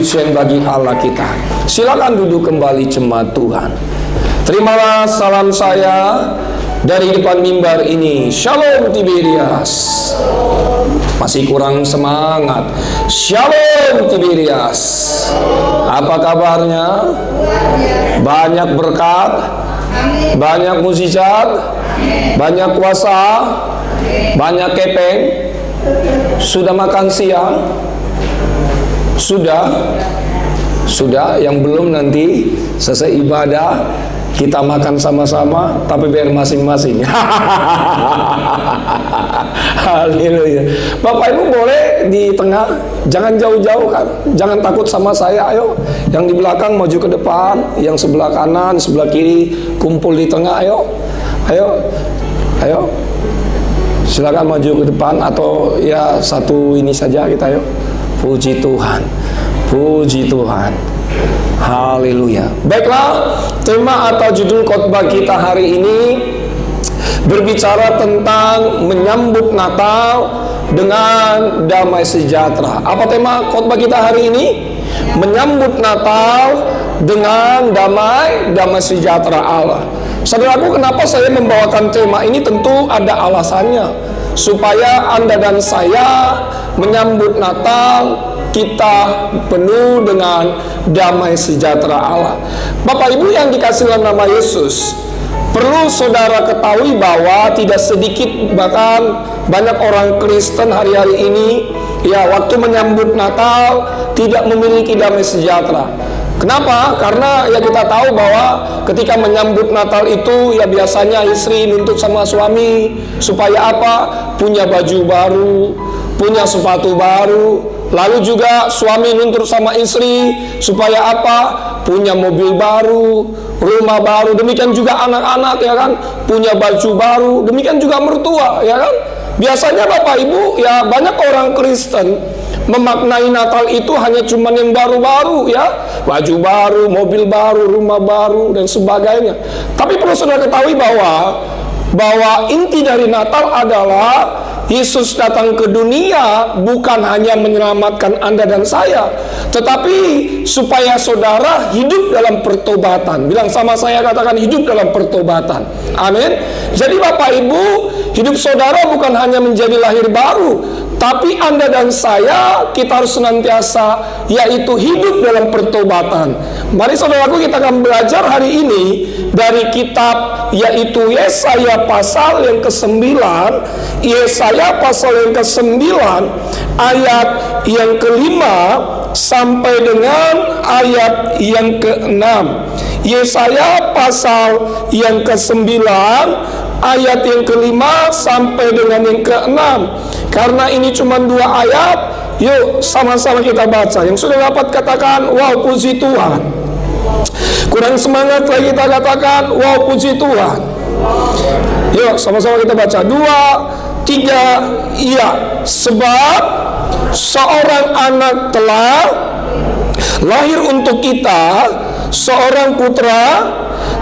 pujian bagi Allah kita. Silakan duduk kembali jemaat Tuhan. Terimalah salam saya dari depan mimbar ini. Shalom Tiberias. Masih kurang semangat. Shalom Tiberias. Apa kabarnya? Banyak berkat, banyak mukjizat, banyak kuasa, banyak kepeng. Sudah makan siang? Sudah? Yang belum nanti selesai ibadah kita makan sama-sama, tapi biar masing-masing. Haleluya. Bapak Ibu boleh di tengah, jangan jauh-jauh kan, jangan takut sama saya. Ayo, yang di belakang maju ke depan, yang sebelah kanan, sebelah kiri kumpul di tengah. Ayo. Silakan maju ke depan, atau ya satu ini saja kita. Ayo. Puji Tuhan. Puji Tuhan. Haleluya. Baiklah, tema atau judul khotbah kita hari ini berbicara tentang menyambut Natal dengan damai sejahtera. Apa tema khotbah kita hari ini? Menyambut Natal dengan damai sejahtera Allah. Saudaraku, kenapa saya membawakan tema ini? Tentu ada alasannya, supaya Anda dan saya menyambut Natal kita penuh dengan damai sejahtera Allah. Bapak Ibu yang dikasihi dalam nama Yesus, perlu saudara ketahui bahwa tidak sedikit, bahkan banyak orang Kristen hari-hari ini, ya, waktu menyambut Natal tidak memiliki damai sejahtera. Kenapa? Karena ya kita tahu bahwa ketika menyambut Natal itu ya biasanya istri nuntut sama suami supaya apa? Punya baju baru, punya sepatu baru. Lalu juga suami nuntut sama istri supaya apa? Punya mobil baru, rumah baru. Demikian juga anak-anak, ya kan, punya baju baru. Demikian juga mertua, ya kan. Biasanya Bapak Ibu, ya banyak orang Kristen memaknai Natal itu hanya cuman yang baru-baru, ya, baju baru, mobil baru, rumah baru, dan sebagainya. Tapi perlu saudara ketahui bahwa inti dari Natal adalah Yesus datang ke dunia bukan hanya menyelamatkan Anda dan saya, tetapi supaya saudara hidup dalam pertobatan. Bilang sama saya, katakan hidup dalam pertobatan. Amin. Jadi Bapak Ibu, hidup saudara bukan hanya menjadi lahir baru, tapi Anda dan saya, kita harus senantiasa yaitu hidup dalam pertobatan. Mari saudaraku, kita akan belajar hari ini dari kitab yaitu Yesaya pasal yang ke-9. Yesaya pasal yang ke-9 ayat yang ke-5 sampai dengan ayat yang ke-6. Yesaya pasal yang ke-9 ayat yang ke-5 sampai dengan yang ke-6. Karena ini cuma 2 ayat, yuk sama-sama kita baca. Yang sudah dapat katakan, wow puji Tuhan. Kurang semangat lagi kita katakan, wow puji Tuhan. Yuk sama-sama kita baca. 2, 3, iya. Sebab seorang anak telah lahir untuk kita, seorang putra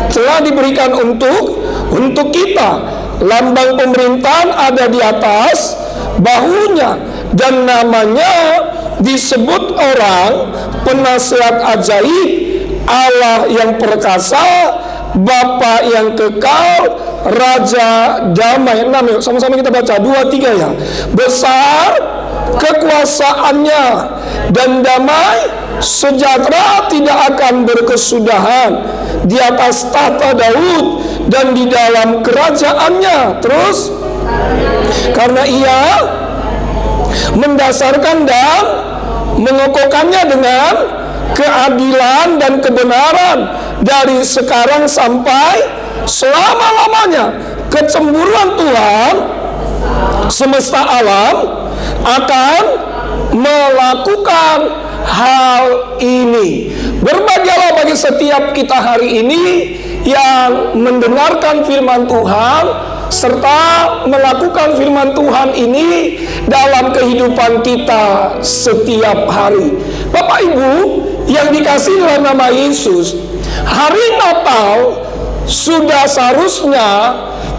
telah diberikan untuk kita. Lambang pemerintahan ada di atas bahunya, dan namanya disebut orang penasihat ajaib, Allah yang perkasa, Bapa yang kekal, Raja damai. 6, sama-sama kita baca. 2, 3 ya. Besar kekuasaannya dan damai sejahtera tidak akan berkesudahan di atas tahta Daud dan di dalam kerajaannya. Terus, karena ia mendasarkan dan mengokohkannya dengan keadilan dan kebenaran dari sekarang sampai selama-lamanya. Kecemburuan Tuhan semesta alam akan melakukan hal ini. Berbahagialah bagi setiap kita hari ini yang mendengarkan firman Tuhan serta melakukan firman Tuhan ini dalam kehidupan kita setiap hari. Bapak Ibu yang dikasihi dalam nama Yesus, hari Natal sudah seharusnya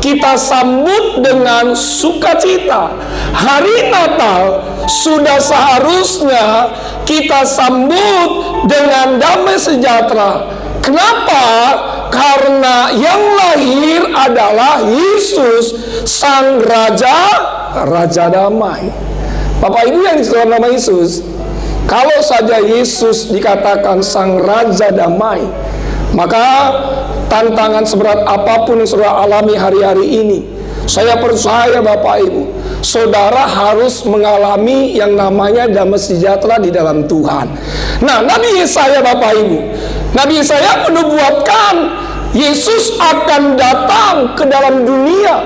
kita sambut dengan sukacita. Hari Natal sudah seharusnya kita sambut dengan damai sejahtera. Kenapa? Karena yang lahir adalah Yesus, Sang Raja, Raja Damai. Bapak Ibu yang disebut nama Yesus, kalau saja Yesus dikatakan Sang Raja Damai, maka tantangan seberat apapun yang saudara alami hari-hari ini, saya percaya Bapak Ibu, saudara harus mengalami yang namanya damai sejahtera di dalam Tuhan. Nah, Nabi Yesaya Bapak Ibu, Nabi Yesaya menubuatkan Yesus akan datang ke dalam dunia.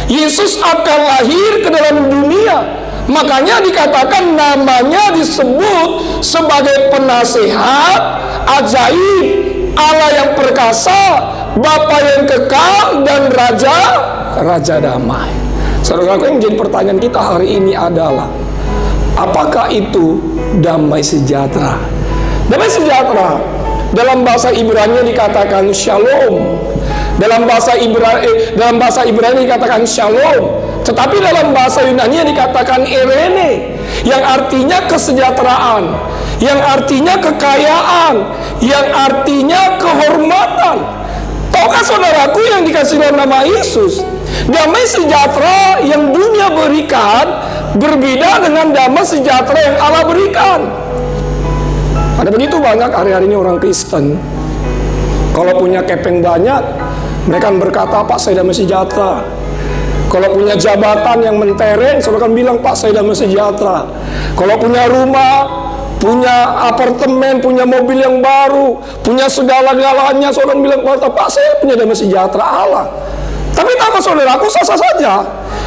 Yesus akan lahir ke dalam dunia. Makanya dikatakan namanya disebut sebagai penasehat, ajaib, Allah yang perkasa, Bapa yang kekal, dan Raja, Raja Damai. Saudara-saudaraku, yang menjadi pertanyaan kita hari ini adalah, apakah itu damai sejahtera? Damai sejahtera dalam bahasa Ibrani dikatakan shalom. Dalam bahasa Ibrani dikatakan shalom. Tetapi dalam bahasa Yunani dikatakan irene, yang artinya kesejahteraan, yang artinya kekayaan, yang artinya kehormatan. Tahukah saudaraku yang dikasih dalam nama Yesus, damai sejahtera yang dunia berikan berbeda dengan damai sejahtera yang Allah berikan. Ada begitu banyak hari-hari ini orang Kristen, kalau punya kepeng banyak, mereka berkata, Pak, saya damai sejahtera. Kalau punya jabatan yang mentereng, saudara kan bilang, Pak, saya damai sejahtera. Kalau punya rumah, punya apartemen, punya mobil yang baru, punya segala-galanya, saudara kan bilang, Pak, saya punya damai sejahtera Allah. Tapi tak apa saudaraku, sah-sah saja.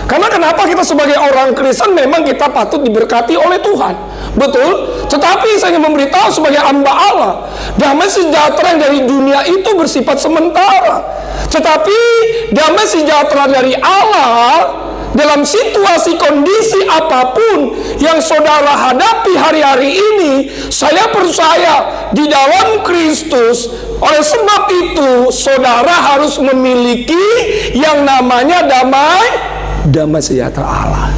Karena kenapa kita sebagai orang Kristen memang kita patut diberkati oleh Tuhan, betul? Tetapi saya ingin memberitahu sebagai hamba Allah, damai sejahtera yang dari dunia itu bersifat sementara. Tetapi damai sejahtera dari Allah dalam situasi kondisi apapun yang saudara hadapi hari-hari ini, saya percaya di dalam Kristus. Oleh sebab itu saudara harus memiliki yang namanya damai sejahtera Allah.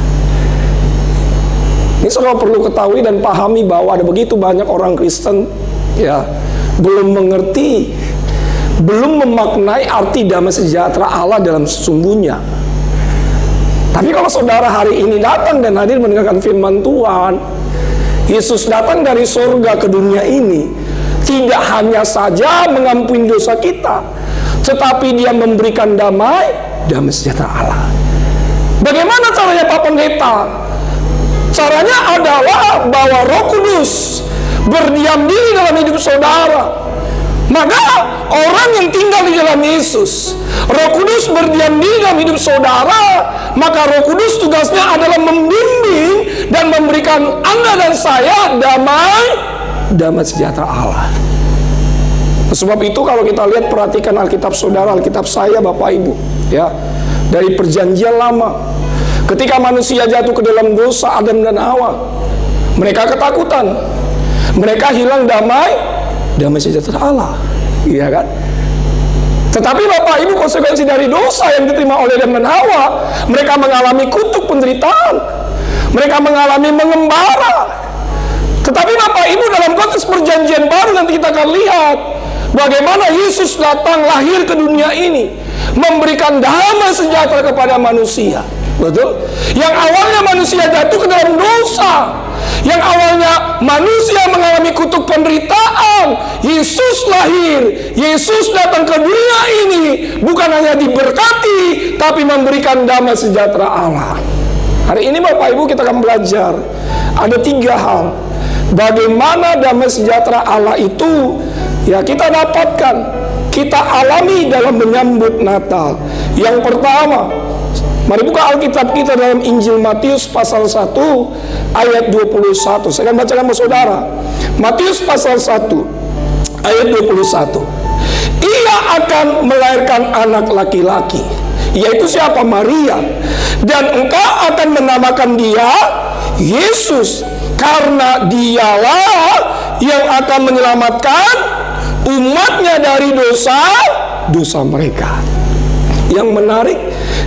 Ini saudara perlu ketahui dan pahami bahwa ada begitu banyak orang Kristen ya belum mengerti, belum memaknai arti damai sejahtera Allah dalam sesungguhnya. Tapi kalau saudara hari ini datang dan hadir mendengarkan firman Tuhan, Yesus datang dari surga ke dunia ini, tidak hanya saja mengampuni dosa kita, tetapi Dia memberikan damai sejahtera Allah. Bagaimana caranya Pak Pendeta? Caranya adalah bahwa Roh Kudus berdiam diri dalam hidup saudara. Maka orang yang tinggal di dalam Yesus, Roh Kudus berdiam diri dalam hidup saudara, maka Roh Kudus tugasnya adalah membimbing dan memberikan Anda dan saya damai sejahtera Allah. Sebab itu kalau kita lihat, perhatikan Alkitab saudara, Alkitab saya Bapak Ibu, ya, dari perjanjian lama, ketika manusia jatuh ke dalam dosa Adam dan Hawa, mereka ketakutan, mereka hilang damai sejahtera Allah, iya kan? Tetapi Bapak Ibu, konsekuensi dari dosa yang diterima oleh Adam dan Hawa, mereka mengalami kutuk penderitaan, mereka mengalami mengembara. Tetapi Bapak Ibu, dalam konteks perjanjian baru nanti kita akan lihat bagaimana Yesus datang lahir ke dunia ini, memberikan damai sejahtera kepada manusia. Betul? Yang awalnya manusia jatuh ke dalam dosa, yang awalnya manusia mengalami kutuk penderitaan, Yesus lahir, Yesus datang ke dunia ini bukan hanya diberkati, tapi memberikan damai sejahtera Allah. Hari ini Bapak Ibu kita akan belajar ada 3 hal bagaimana damai sejahtera Allah itu ya kita dapatkan, kita alami dalam menyambut Natal. Yang pertama, mari buka Alkitab kita dalam Injil Matius pasal 1 ayat 21. Saya akan bacakan sama saudara. Matius pasal 1 ayat 21. Ia akan melahirkan anak laki-laki, yaitu siapa? Maria. Dan engkau akan menamakan dia Yesus, karena dialah yang akan menyelamatkan umatnya dari dosa mereka. Yang menarik,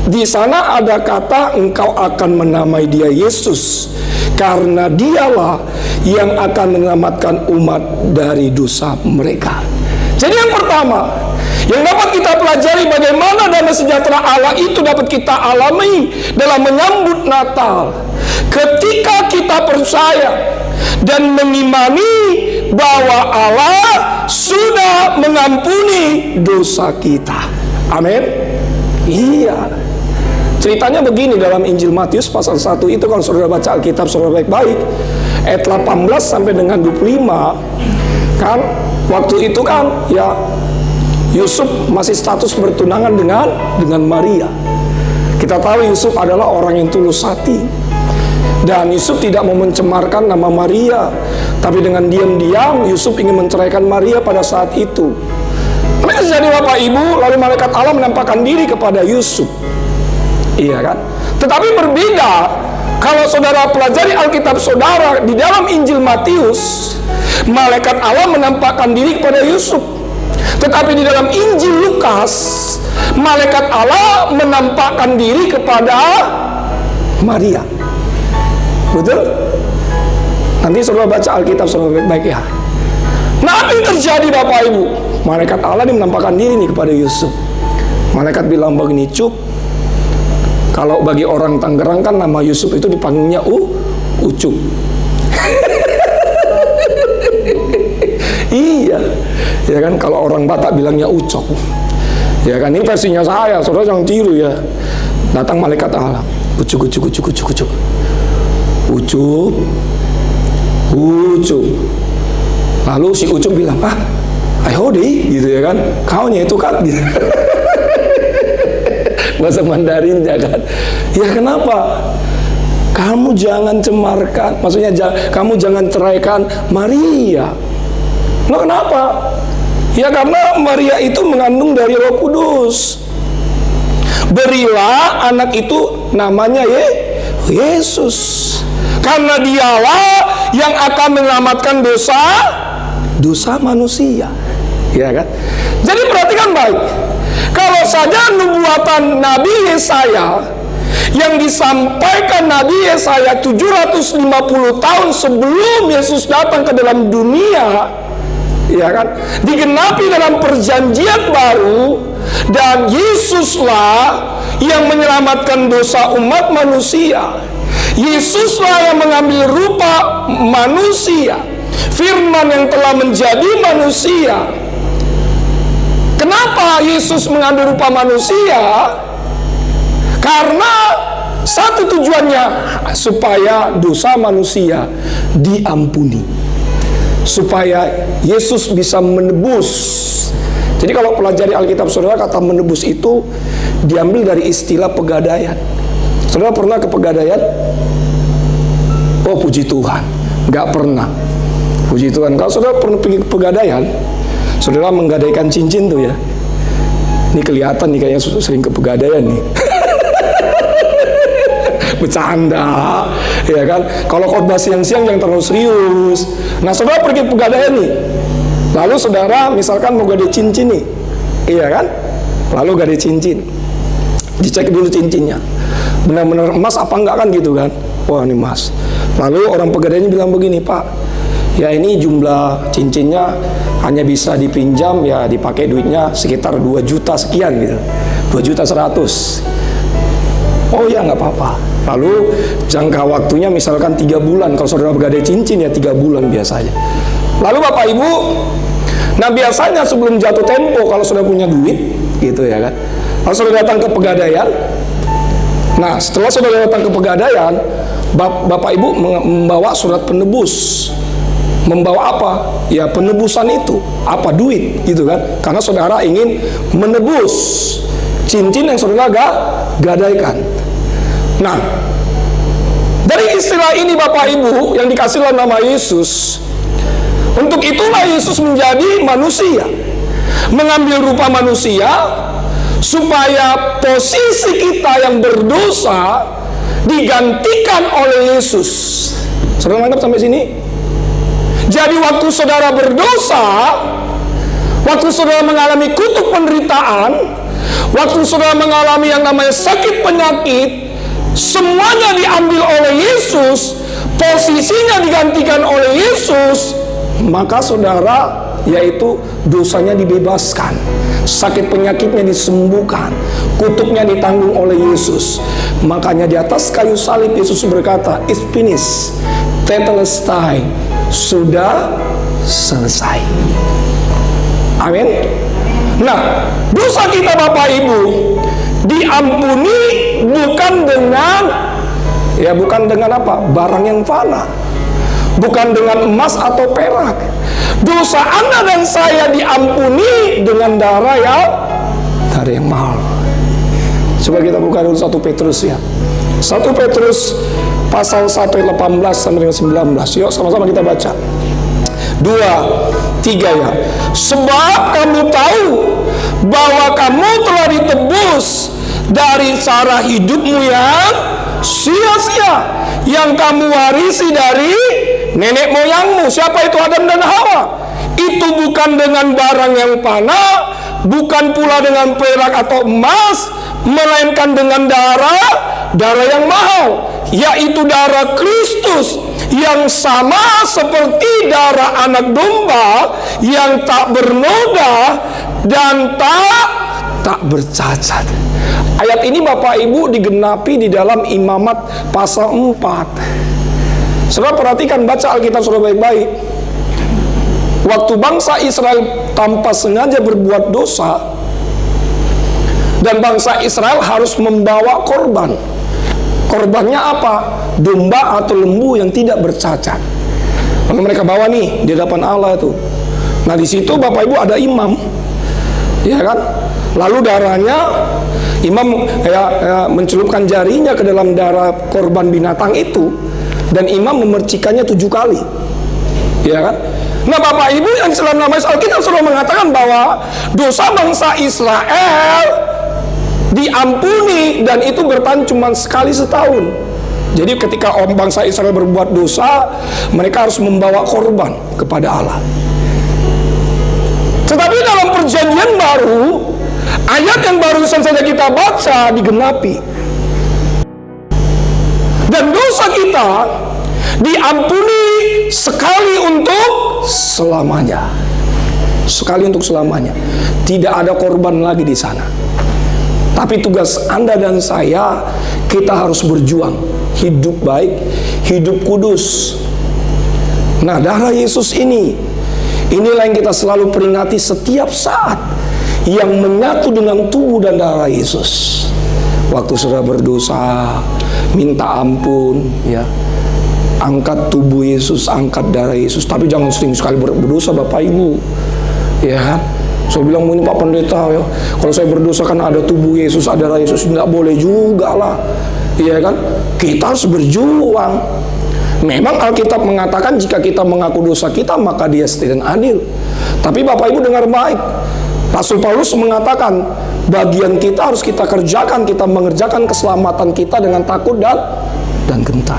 di sana ada kata engkau akan menamai dia Yesus, karena dialah yang akan menyelamatkan umat dari dosa mereka. Jadi yang pertama yang dapat kita pelajari, bagaimana damai sejahtera Allah itu dapat kita alami dalam menyambut Natal. Ketika kita percaya dan mengimani bahwa Allah sudah mengampuni dosa kita. Amin. Iya. Ceritanya begini dalam Injil Matius pasal 1 itu, kalau saudara baca Alkitab saudara baik-baik, ayat 18 sampai dengan 25, kan waktu itu kan ya Yusuf masih status bertunangan dengan Maria. Kita tahu Yusuf adalah orang yang tulus hati, dan Yusuf tidak mau mencemarkan nama Maria, tapi dengan diam-diam Yusuf ingin menceraikan Maria pada saat itu. Apa yang terjadi Bapak Ibu? Lalu malaikat Allah menampakkan diri kepada Yusuf. Iya kan? Tetapi berbeda kalau saudara pelajari Alkitab saudara di dalam Injil Matius, malaikat Allah menampakkan diri kepada Yusuf. Tetapi di dalam Injil Lukas, malaikat Allah menampakkan diri kepada Maria. Betul? Nanti saudara baca Alkitab saudara baik-baik ya. Nah, apa yang terjadi Bapak Ibu? Malaikat Allah menampakkan diri nih kepada Yusuf. Malaikat bilang begini, Cuk, kalau bagi orang Tangerang kan nama Yusuf itu dipanggilnya Ucup. Iya, ya kan, kalau orang Batak bilangnya Ucok. Ya kan, ini versinya saya, saudara jangan tiru ya. Datang malaikat Allah, Ucup. Lalu si Ucup bilang, ayo deh, gitu ya kan, kau nya itu kan, gitu. Bahasa Mandarinnya kan. Ya kenapa? Kamu jangan cemarkan, maksudnya kamu jangan ceraikan Maria. Nah, kenapa? Ya karena Maria itu mengandung dari Roh Kudus. Berilah anak itu namanya Yesus, karena dialah yang akan menyelamatkan dosa manusia. Ya kan? Jadi perhatikan baik. Kalau saja nubuatan Nabi Yesaya yang disampaikan Nabi Yesaya 750 tahun sebelum Yesus datang ke dalam dunia, ya kan, digenapi dalam perjanjian baru, dan Yesuslah yang menyelamatkan dosa umat manusia. Yesuslah yang mengambil rupa manusia, firman yang telah menjadi manusia. Kenapa Yesus mengambil rupa manusia? Karena satu tujuannya, supaya dosa manusia diampuni, supaya Yesus bisa menebus. Jadi kalau pelajari Alkitab saudara, kata menebus itu diambil dari istilah pegadaian. Saudara pernah ke pegadaian? Oh puji Tuhan, nggak pernah. Puji Tuhan. Kalau saudara pernah pergi ke pegadaian, saudara menggadaikan cincin tuh ya. Ini kelihatan nih kayaknya sering ke pegadaian nih. Bercanda, ya kan? Kalau khotbah siang-siang jangan terlalu serius. Nah, saudara pergi pegadaian nih, lalu saudara misalkan mau gadai cincin nih, iya kan? Lalu gadai cincin, dicek dulu cincinnya, benar-benar emas apa enggak kan gitu kan? Wah ini emas. Lalu orang pegadaiannya bilang begini, Pak, ya ini jumlah cincinnya hanya bisa dipinjam, ya dipakai duitnya sekitar 2 juta sekian gitu, 2.100.000. Oh ya nggak apa-apa. Lalu jangka waktunya misalkan 3 bulan. Kalau saudara bergadai cincin ya 3 bulan biasanya. Lalu Bapak Ibu, nah biasanya sebelum jatuh tempo, kalau sudah punya duit gitu ya kan, kalau saudara datang ke pegadaian, nah setelah saudara datang ke pegadaian, Bapak Ibu membawa surat penebus. Membawa apa? Ya penebusan itu. Apa? Duit gitu kan. Karena saudara ingin menebus cincin yang saudara gadaikan. Nah, dari istilah ini Bapak Ibu yang dikasih dalam nama Yesus, untuk itulah Yesus menjadi manusia, mengambil rupa manusia, supaya posisi kita yang berdosa digantikan oleh Yesus. Saudara nangkap sampai sini? Jadi waktu saudara berdosa, waktu saudara mengalami kutuk penderitaan, Waktu saudara mengalami yang namanya sakit penyakit, semuanya diambil oleh Yesus, posisinya digantikan oleh Yesus, maka saudara, yaitu dosanya dibebaskan, sakit penyakitnya disembuhkan, kutuknya ditanggung oleh Yesus. Makanya di atas kayu salib Yesus berkata, "It's finished, tetelestai," sudah selesai. Amin. Nah, dosa kita Bapak Ibu diampuni bukan dengan apa? Barang yang fana. Bukan dengan emas atau perak. Dosa Anda dan saya diampuni dengan darah yang mahal. Coba kita buka dulu 1 Petrus ya. 1 Petrus pasal 1 ayat 18 sampai dengan 19. Yuk sama-sama kita baca. 2, 3 ya. Sebab kamu tahu bahwa kamu telah ditebus dari cara hidupmu yang sia-sia, yang kamu warisi dari nenek moyangmu. Siapa itu? Adam dan Hawa. Itu bukan dengan barang yang fana, bukan pula dengan perak atau emas, melainkan dengan darah yang mahal, yaitu darah Kristus, yang sama seperti darah anak domba, yang tak bernoda dan tak bercacat. Ayat ini Bapak Ibu digenapi di dalam Imamat pasal 4. Saudara perhatikan, baca Alkitab saudara baik-baik. Waktu bangsa Israel tanpa sengaja berbuat dosa, dan bangsa Israel harus membawa korban. Korbannya apa? Domba atau lembu yang tidak bercacat. Lalu mereka bawa nih di hadapan Allah itu. Nah di situ Bapak Ibu ada imam, ya kan? Lalu darahnya, imam mencelupkan jarinya ke dalam darah korban binatang itu, dan imam memercikannya 7 kali, ya kan? Nah Bapak Ibu yang dalam nama Alkitab sudah mengatakan bahwa dosa bangsa Israel diampuni, dan itu bertahan cuma sekali setahun. Jadi ketika bangsa Israel berbuat dosa, mereka harus membawa korban kepada Allah. Tetapi dalam perjanjian baru, ayat yang barusan saja kita baca digenapi, dan dosa kita diampuni sekali untuk selamanya. Sekali untuk selamanya. Tidak ada korban lagi di sana. Tapi tugas Anda dan saya, kita harus berjuang, hidup baik, hidup kudus. Nah, darah Yesus inilah yang kita selalu peringati setiap saat, yang menyatu dengan tubuh dan darah Yesus. Waktu saudara berdosa, minta ampun, ya, angkat tubuh Yesus, angkat darah Yesus. Tapi jangan sering sekali berdosa Bapak Ibu, ya kan? Saya bilang, ini Pak Pendeta ya, kalau saya berdosa kan ada tubuh Yesus, ada darah Yesus. Tidak boleh juga lah, ya kan? Kita harus berjuang. Memang Alkitab mengatakan jika kita mengaku dosa kita, maka Dia setia dan adil. Tapi Bapak Ibu dengar baik, Rasul Paulus mengatakan bagian kita harus kita kerjakan, kita mengerjakan keselamatan kita dengan takut dan gentar.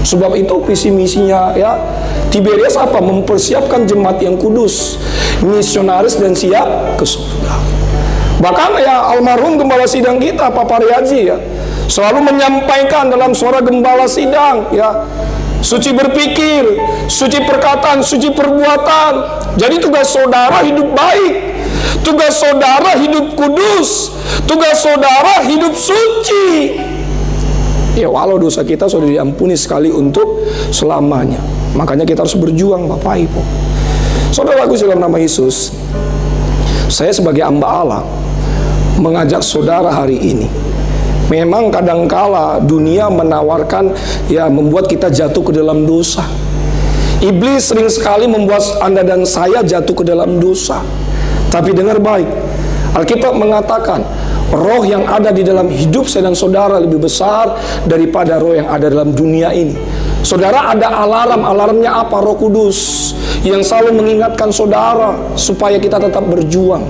Sebab itu visi misinya ya Tiberias apa? Mempersiapkan jemaat yang kudus, misionaris dan siap ke surga. Bahkan ya almarhum gembala sidang kita Pak Pariaji ya selalu menyampaikan dalam suara gembala sidang ya, suci berpikir, suci perkataan, suci perbuatan. Jadi tugas saudara hidup baik, tugas saudara hidup kudus, tugas saudara hidup suci. Ya walau dosa kita sudah diampuni sekali untuk selamanya. Makanya kita harus berjuang Bapak Ibu. Saudaraku dalam nama Yesus, saya sebagai hamba Allah mengajak saudara hari ini. Memang kadangkala dunia menawarkan ya membuat kita jatuh ke dalam dosa. Iblis sering sekali membuat Anda dan saya jatuh ke dalam dosa. Tapi dengar baik, Alkitab mengatakan roh yang ada di dalam hidup saya dan saudara lebih besar daripada roh yang ada dalam dunia ini. Saudara, ada alarmnya apa? Roh Kudus yang selalu mengingatkan saudara supaya kita tetap berjuang.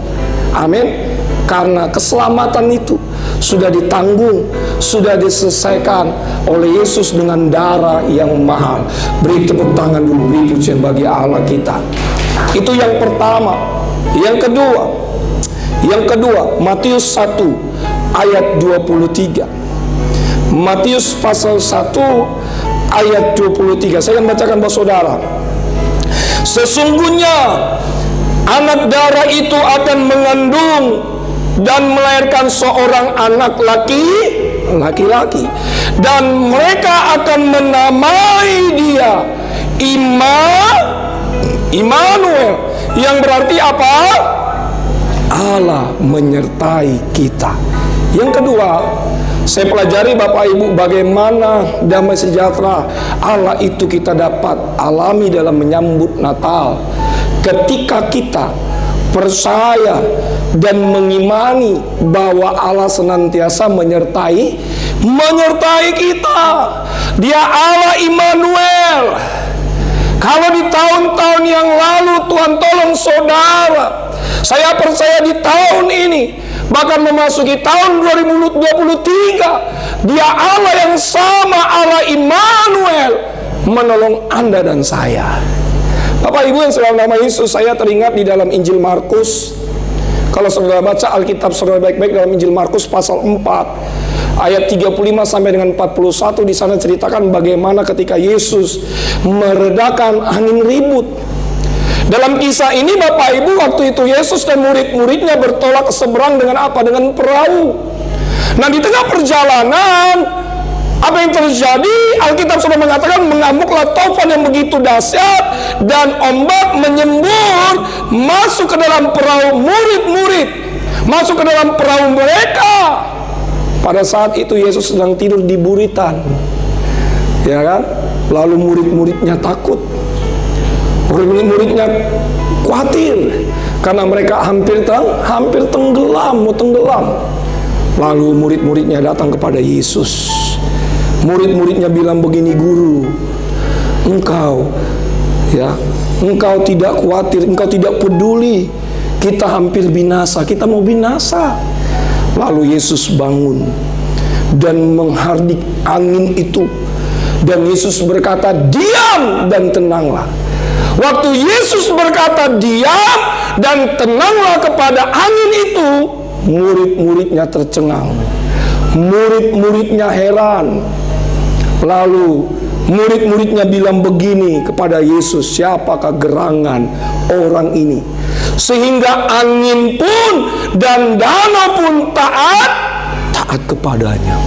Amin. Karena keselamatan itu sudah ditanggung, sudah diselesaikan oleh Yesus dengan darah yang mahal. Beri tepuk tangan dulu, beri pujian bagi Allah kita. Itu yang pertama. Yang kedua, Yang kedua, Matius 1 ayat 23. Matius pasal 1 ayat 23. Saya akan bacakan buat saudara. Sesungguhnya anak darah itu akan mengandung dan melahirkan seorang anak laki-laki, dan mereka akan menamai dia Immanuel, yang berarti apa? Allah menyertai kita. Yang kedua, saya pelajari Bapak Ibu bagaimana damai sejahtera Allah itu kita dapat alami dalam menyambut Natal. Ketika kita percaya dan mengimani bahwa Allah senantiasa menyertai kita. Dia Allah Immanuel. Kalau di tahun-tahun yang lalu Tuhan tolong saudara, saya percaya di tahun ini, bahkan memasuki tahun 2023, Dia Allah yang sama, Allah Immanuel, menolong Anda dan saya. Bapak Ibu yang selalu nama Yesus, saya teringat di dalam Injil Markus. Kalau saudara baca Alkitab saudara baik-baik dalam Injil Markus pasal 4 ayat 35 sampai dengan 41, di sana ceritakan bagaimana ketika Yesus meredakan angin ribut. Dalam kisah ini Bapak Ibu, waktu itu Yesus dan murid-muridnya bertolak ke seberang dengan apa? Dengan perahu. Nah, di tengah perjalanan, apa yang terjadi? Alkitab sudah mengatakan mengamuklah taufan yang begitu dahsyat, dan ombak menyembur masuk ke dalam perahu murid-murid, masuk ke dalam perahu mereka. Pada saat itu Yesus sedang tidur di buritan, ya kan? Lalu murid-muridnya takut, murid-muridnya khawatir karena mereka hampir tenggelam, mau tenggelam. Lalu murid-muridnya datang kepada Yesus. Murid-muridnya bilang begini, Guru, engkau tidak khawatir, engkau tidak peduli, kita hampir binasa, kita mau binasa. Lalu Yesus bangun dan menghardik angin itu, dan Yesus berkata, diam dan tenanglah. Waktu Yesus berkata diam dan tenanglah kepada angin itu, murid-muridnya tercengang, murid-muridnya heran. Lalu murid-muridnya bilang begini kepada Yesus, siapakah gerangan orang ini sehingga angin pun dan danau pun taat kepadanya.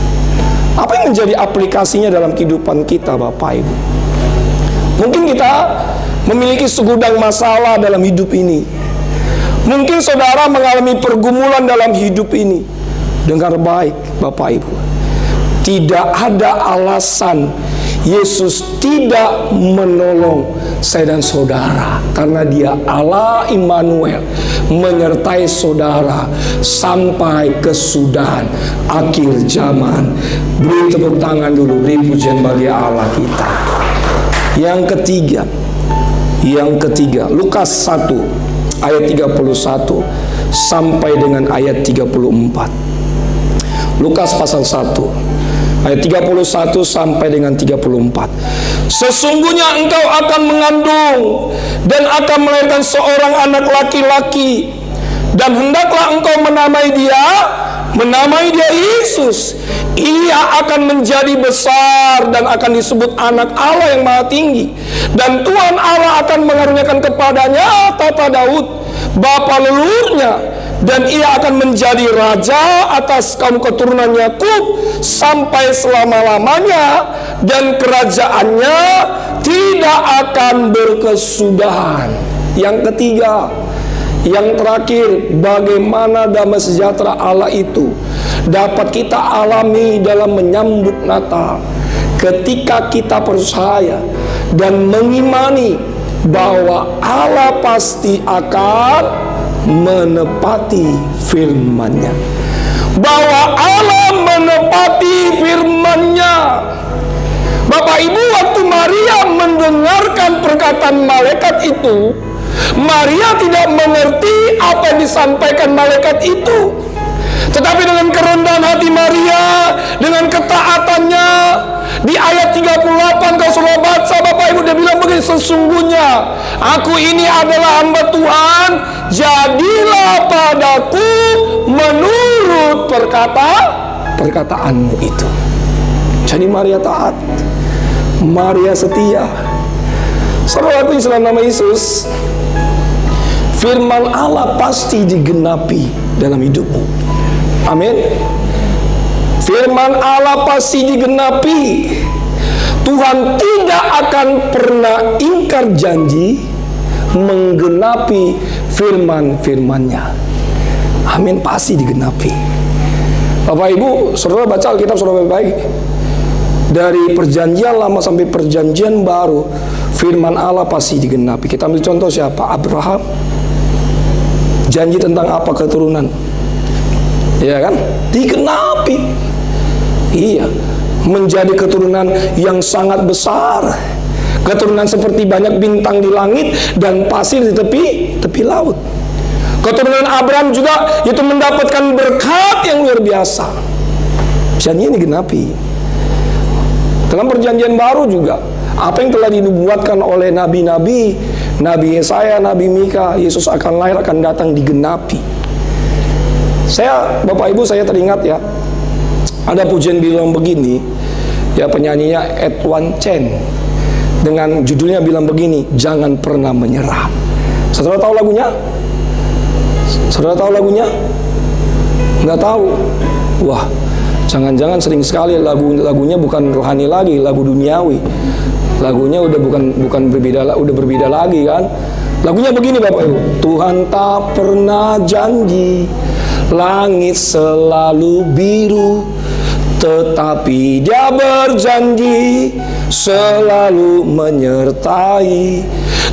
Apa yang menjadi aplikasinya dalam kehidupan kita Bapak Ibu? Mungkin kita memiliki segudang masalah dalam hidup ini. Mungkin saudara mengalami pergumulan dalam hidup ini. Dengar baik Bapak Ibu, tidak ada alasan Yesus tidak menolong saya dan saudara, karena Dia Allah Immanuel, menyertai saudara sampai kesudahan akhir zaman. Beri tepuk tangan dulu, beri pujian bagi Allah kita. Yang ketiga, Lukas 1 ayat 31 sampai dengan ayat 34. Lukas pasal 1 ayat 31 sampai dengan 34. Sesungguhnya engkau akan mengandung dan akan melahirkan seorang anak laki-laki, dan hendaklah engkau menamai dia Yesus. Ia akan menjadi besar dan akan disebut anak Allah yang Maha Tinggi, dan Tuhan Allah akan mengaruniakan kepadanya tahta Daud bapa leluhurnya, dan ia akan menjadi raja atas kaum keturunan Yakub sampai selama-lamanya, dan kerajaannya tidak akan berkesudahan. Yang ketiga, yang terakhir, bagaimana damai sejahtera Allah itu dapat kita alami dalam menyambut Natal. Ketika kita percaya dan mengimani bahwa Allah pasti akan menepati firman-Nya, bahwa Allah menepati firman-Nya. Bapak Ibu, waktu Maria mendengarkan perkataan malaikat itu, Maria tidak mengerti apa yang disampaikan malaikat itu. Tetapi dengan kerendahan hati Maria, dengan ketaatannya, di ayat 38 kalau saudara baca, Bapak Ibu, dia bilang begini, sesungguhnya aku ini adalah hamba Tuhan, jadilah padaku menurut perkataanmu itu. Jadi Maria taat, Maria setia. Saudara, itu dalam nama Yesus, firman Allah pasti digenapi dalam hidupmu. Amin. Firman Allah pasti digenapi. Tuhan tidak akan pernah ingkar janji menggenapi firman-firman-Nya. Amin, pasti digenapi. Bapak Ibu, saudara baca Alkitab saudara baik-baik. Dari perjanjian lama sampai perjanjian baru, firman Allah pasti digenapi. Kita ambil contoh siapa? Abraham. Janji tentang apa? Keturunan. Ya kan? Digenapi. Iya, menjadi keturunan yang sangat besar. Keturunan seperti banyak bintang di langit dan pasir di tepi laut. Keturunan Abraham juga itu mendapatkan berkat yang luar biasa. Janji ini digenapi. Dalam perjanjian baru juga, apa yang telah dinubuatkan oleh nabi-nabi, Nabi Yesaya, Nabi Mika, Yesus akan lahir, akan datang, digenapi. Bapak Ibu, saya teringat ya, ada pujian bilang begini, ya penyanyinya Edwan Chen, dengan judulnya bilang begini, jangan pernah menyerah. Saudara tahu lagunya? Saudara tahu lagunya? Nggak tahu? Wah, jangan-jangan sering sekali lagunya bukan rohani lagi, lagu duniawi. Lagunya udah berbeda lagi kan? Lagunya begini Bapak Ibu, Tuhan tak pernah janji langit selalu biru, tetapi Dia berjanji selalu menyertai.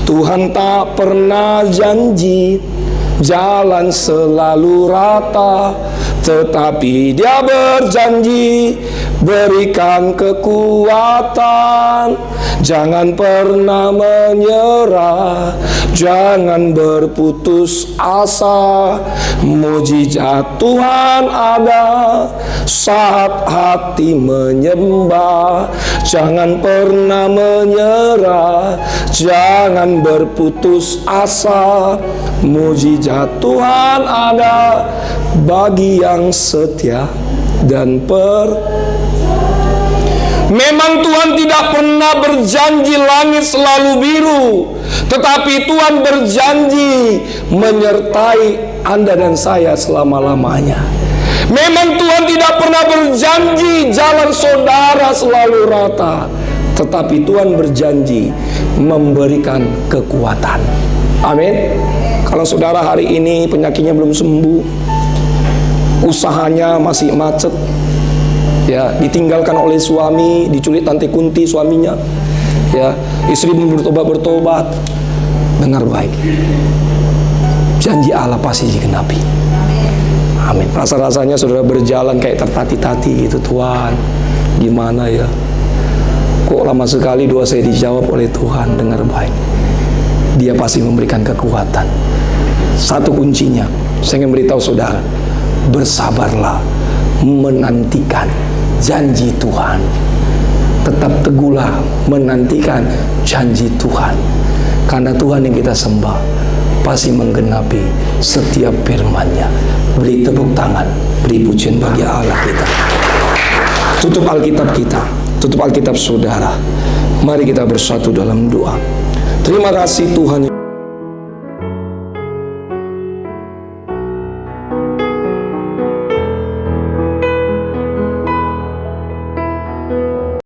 Tuhan tak pernah janji jalan selalu rata, tetapi Dia berjanji berikan kekuatan. Jangan pernah menyerah, jangan berputus asa. Mujizat Tuhan ada saat hati menyembah. Jangan pernah menyerah, jangan berputus asa. Mujizat Tuhan ada bagi yang setia dan Memang Tuhan tidak pernah berjanji langit selalu biru, tetapi Tuhan berjanji menyertai Anda dan saya selama-lamanya. Memang Tuhan tidak pernah berjanji jalan saudara selalu rata, tetapi Tuhan berjanji memberikan kekuatan. Amin. Kalau saudara hari ini penyakitnya belum sembuh, usahanya masih macet, ya, ditinggalkan oleh suami, diculik Tante Kunti suaminya, ya, istri belum bertobat, dengar baik, janji Allah pasti digenapi. Amin. Rasa-rasanya saudara berjalan kayak tertati-tati gitu, Tuhan, gimana ya? Kok lama sekali doa saya dijawab oleh Tuhan? Dengar baik, Dia pasti memberikan kekuatan. Satu kuncinya, saya ingin beritahu saudara, bersabarlah menantikan janji Tuhan. Tetap teguhlah menantikan janji Tuhan, karena Tuhan yang kita sembah pasti menggenapi setiap firman-Nya. Beri tepuk tangan, beri pujian bagi Allah kita. Tutup Alkitab kita, tutup Alkitab saudara. Mari kita bersatu dalam doa. Terima kasih Tuhan.